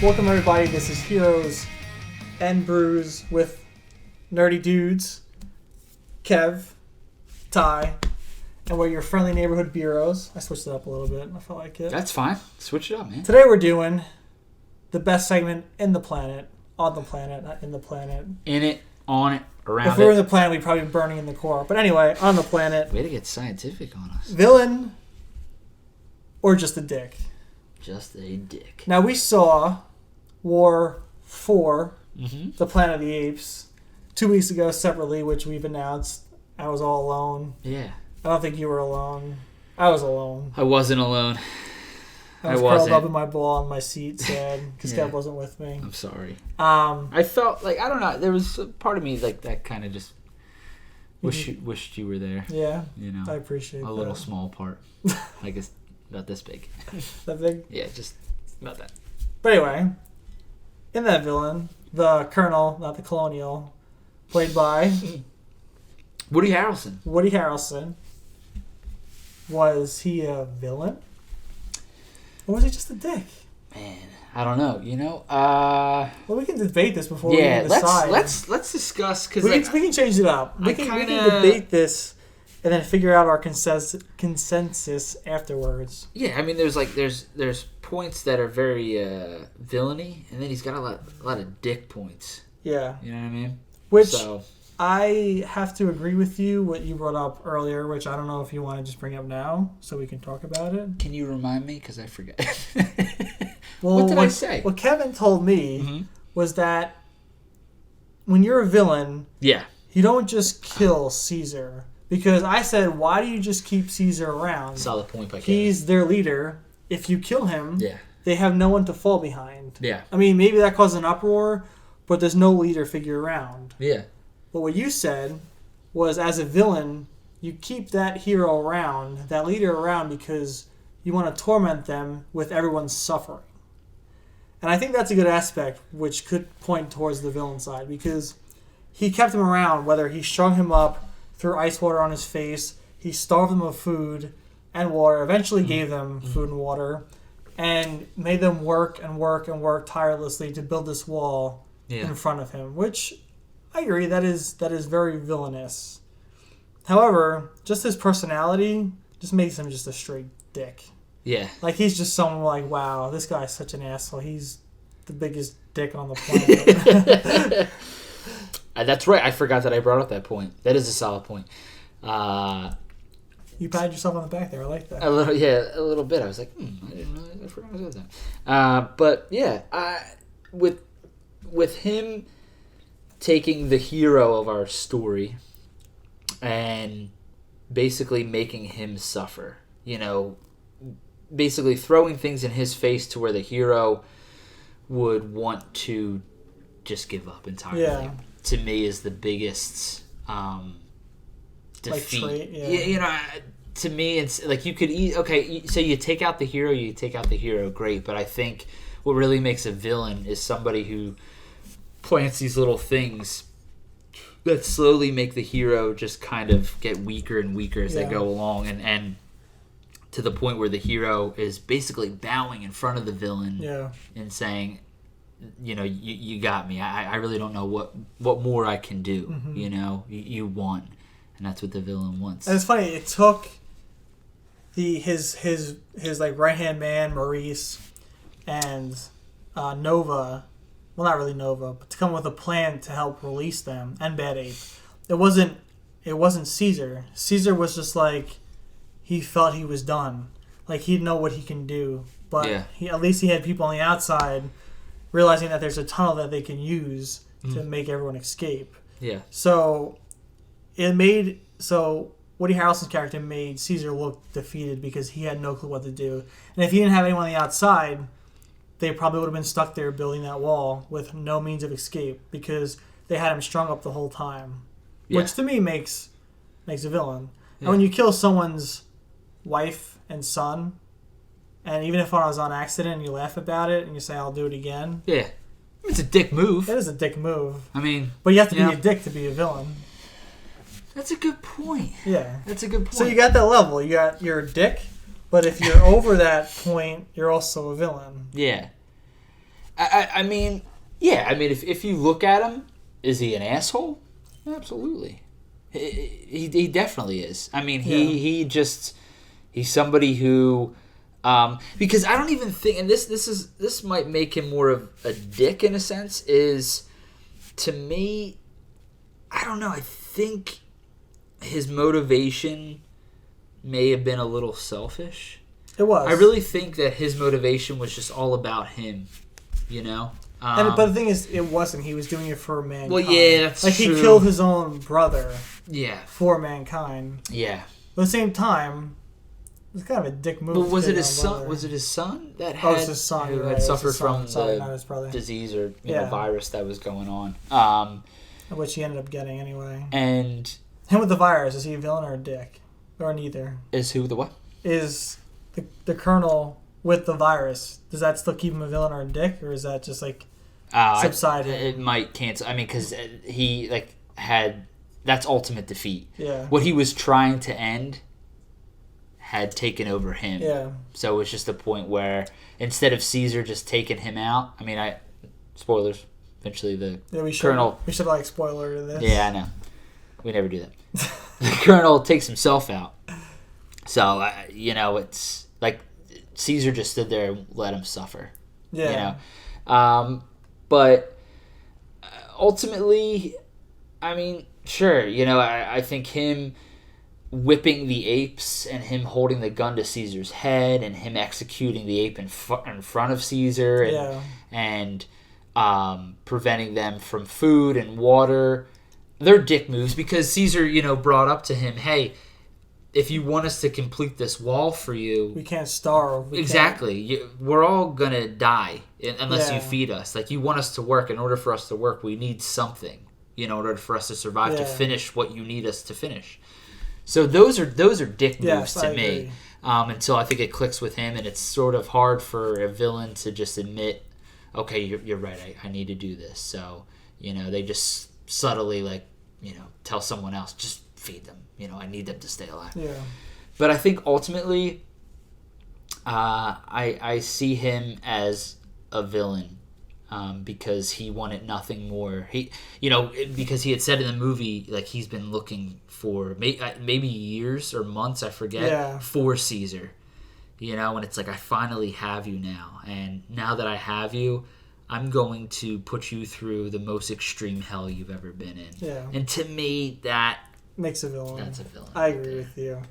Welcome everybody, this is Heroes and Brews with nerdy dudes, Kev, Ty, and we're your friendly neighborhood Beeroes. I switched it up a little bit, I felt like it. That's fine. Switch it up, man. Today we're doing the best segment in the planet, on the planet, not in the planet. In it, on it, around it. If we were in the planet, we'd probably be burning in the core. But anyway, on the planet. Way to get scientific on us. Villain or just a dick? Just a dick. Now we saw War 4, Mm-hmm. The Planet of the Apes, 2 weeks ago separately, which we've announced. I was all alone. Yeah. I don't think you were alone. I was alone. I wasn't alone. I was curled up in my ball on my seat, sad, because Yeah. Kev wasn't with me. I'm sorry. I felt like, I don't know, there was a part of me like that kind of just wished you were there. Yeah, You know, I appreciate that. a little small part. I guess about this big. That big? Yeah, just about that. But anyway, in that villain, the Colonel, not the Colonial, played by Woody Harrelson. Woody Harrelson. Was he a villain? Or was he just a dick? Man, I don't know. You know, Well, we can debate this before we yeah, even decide. let's discuss, because we can change it up. We can debate this and then figure out our consensus afterwards. Yeah, I mean, there's points that are very villainy, and then he's got a lot of dick points. Yeah. You know what I mean? Which So, I have to agree with you, what you brought up earlier, which I don't know if you want to just bring up now so we can talk about it. can you remind me? Because I forget. Well, What did I say? What Kevin told me was that when you're a villain, Yeah. you don't just kill Cesar. Because I said, why do you just keep Cesar around? Solid point by Kevin. He's their leader. If you kill him, Yeah. they have no one to fall behind. Yeah. I mean, maybe that caused an uproar, but there's no leader figure around. Yeah. But what you said was, as a villain, you keep that hero around, that leader around, because you want to torment them with everyone's suffering. And I think that's a good aspect, which could point towards the villain side, because he kept him around, whether he strung him up, threw ice water on his face, he starved them of food and water, eventually gave them food and water, and made them work and work and work tirelessly to build this wall in front of him, which I agree, that is very villainous. However, just his personality just makes him just a straight dick. Yeah. Like, he's just someone like, wow, this guy's such an asshole. He's the biggest dick on the planet. That's right. I forgot that I brought up that point. That is a solid point. You patted yourself on the back there. I like that. A little bit. I was like, I didn't know. I forgot I said that. But yeah, with him taking the hero of our story and basically making him suffer, you know, basically throwing things in his face to where the hero would want to just give up entirely. Yeah. To me, is the biggest defeat. Like trait, yeah. You know, to me, it's like you could so you take out the hero, great. But I think what really makes a villain is somebody who plants these little things that slowly make the hero just kind of get weaker and weaker as they go along, and to the point where the hero is basically bowing in front of the villain and saying, you know, you got me. I really don't know what more I can do. You know, you won, and that's what the villain wants. And it's funny. It took his like right hand man Maurice and Nova. Well, not really Nova, but to come with a plan to help release them and Bad Ape. It wasn't Cesar. Cesar was just like, he felt he was done. Like, he'd know what he can do, but at least he had people on the outside realizing that there's a tunnel that they can use to make everyone escape. Yeah. So Woody Harrelson's character made Cesar look defeated because he had no clue what to do. And if he didn't have anyone on the outside, they probably would have been stuck there building that wall with no means of escape because they had him strung up the whole time. Yeah. Which to me makes a villain. Yeah. And when you kill someone's wife and son, and even if it was on accident and you laugh about it and you say, I'll do it again. Yeah. It's a dick move. It is a dick move. I mean... But you have to be a dick to be a villain. That's a good point. Yeah. That's a good point. So you got that level. You're a dick, but if you're over that point, you're also a villain. Yeah. I mean, yeah. I mean, if you look at him, is he an asshole? Absolutely. He definitely is. I mean, he's somebody who, because I don't even think, and this might make him more of a dick in a sense. Is, to me, I don't know. I think his motivation may have been a little selfish. It was. I really think that his motivation was just all about him, you know? But the thing is, it wasn't. He was doing it for mankind. Well, yeah, that's like, true. he killed his own brother for mankind. Yeah. But at the same time, it was kind of a dick move. But was it his son? Was it his son that had, it was his son, who had suffered from the disease or virus that was going on? Which he ended up getting anyway. And him with the virus, is he a villain or a dick? Or neither? Is who the what? Is the Colonel with the virus, does that still keep him a villain or a dick, or is that just like subside him? It might cancel. I mean, because he had, that's ultimate defeat. Yeah. What he was trying to end had taken over him. Yeah. So it was just a point where instead of Cesar just taking him out, I mean, spoilers. Eventually, the Colonel. We should spoiler to this. Yeah, I know. We never do that. The Colonel takes himself out. So it's like Cesar just stood there and let him suffer. Yeah. But ultimately, I mean, sure. I think him whipping the apes and him holding the gun to Caesar's head and him executing the ape in front of Caesar and preventing them from food and water, they're dick moves because Caesar, brought up to him, hey, if you want us to complete this wall for you, we can't starve. Exactly. We're all going to die unless you feed us. Like, you want us to work. In order for us to work, we need something, in order for us to survive, to finish what you need us to finish. So those are dick moves to me. Until I think it clicks with him, and it's sort of hard for a villain to just admit, okay, you're right, I need to do this. So, they just subtly, tell someone else, just feed them. I need them to stay alive. Yeah. But I think ultimately, I see him as a villain because he wanted nothing more. Because he had said in the movie, he's been looking for maybe years or months, I forget, for Cesar. And it's like, I finally have you now. And now that I have you, I'm going to put you through the most extreme hell you've ever been in. Yeah. And to me, that makes a villain. That's a villain. I agree with you.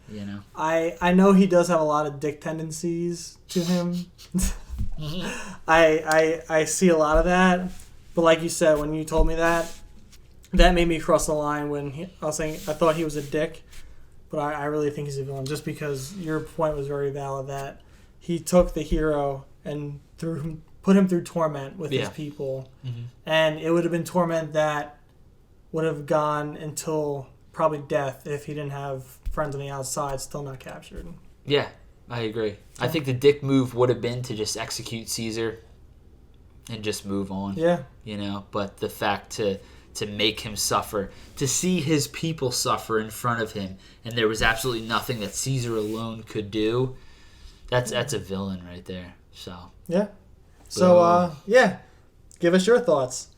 I know he does have a lot of dick tendencies to him. I see a lot of that. But like you said, when you told me that made me cross the line when I was saying I thought he was a dick. But I really think he's a villain just because your point was very valid that he took the hero and put him through torment with his people. Mm-hmm. And it would have been torment that would have gone until probably death if he didn't have friends on the outside still not captured. Yeah, I agree. I think the dick move would have been to just execute Caesar and just move on. Yeah. But the fact to make him suffer, to see his people suffer in front of him, and there was absolutely nothing that Caesar alone could do, that's a villain right there. So. Yeah. So, give us your thoughts.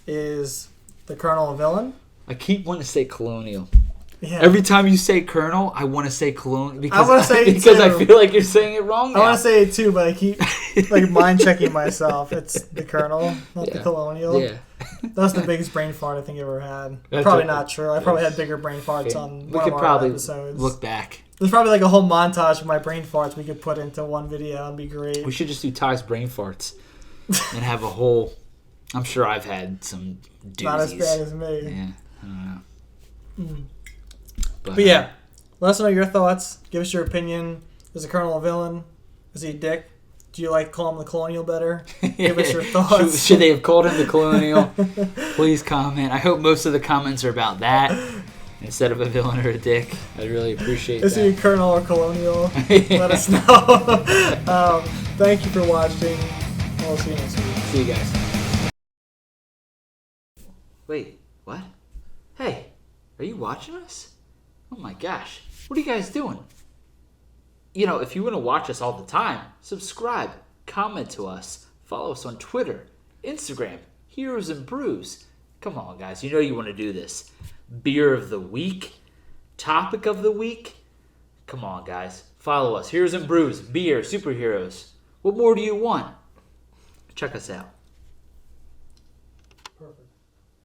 Is the Colonel a villain? I keep wanting to say colonial. Yeah. Every time you say Colonel, I want to say colonial because I want to say it because too. I feel like you're saying it wrong now. I want to say it too, but I keep mind checking myself. It's the Colonel, not the Colonial. Yeah. That's the biggest brain fart I think I ever had. That's probably not true. I probably had bigger brain farts on one of our episodes. Look back. There's probably a whole montage of my brain farts we could put into one video and be great. We should just do Ty's brain farts and have a whole. I'm sure I've had some doozies. Not as bad as me. Yeah, I don't know. Mm. But let us know your thoughts. Give us your opinion. Is the Colonel a villain? Is he a dick? Do you call him the Colonial better? Give us your thoughts. Should they have called him the Colonial? Please comment. I hope most of the comments are about that instead of a villain or a dick. I'd really appreciate that. Is he a Colonel or Colonial? Let us know. Thank you for watching. We'll see you next week. See you guys. Wait, what? Hey, are you watching us? Oh my gosh, what are you guys doing? If you want to watch us all the time, subscribe, comment to us, follow us on Twitter, Instagram, Heroes and Brews. Come on, guys. You know you want to do this. Beer of the week. Topic of the week. Come on, guys. Follow us. Heroes and Brews. Beer. Superheroes. What more do you want? Check us out.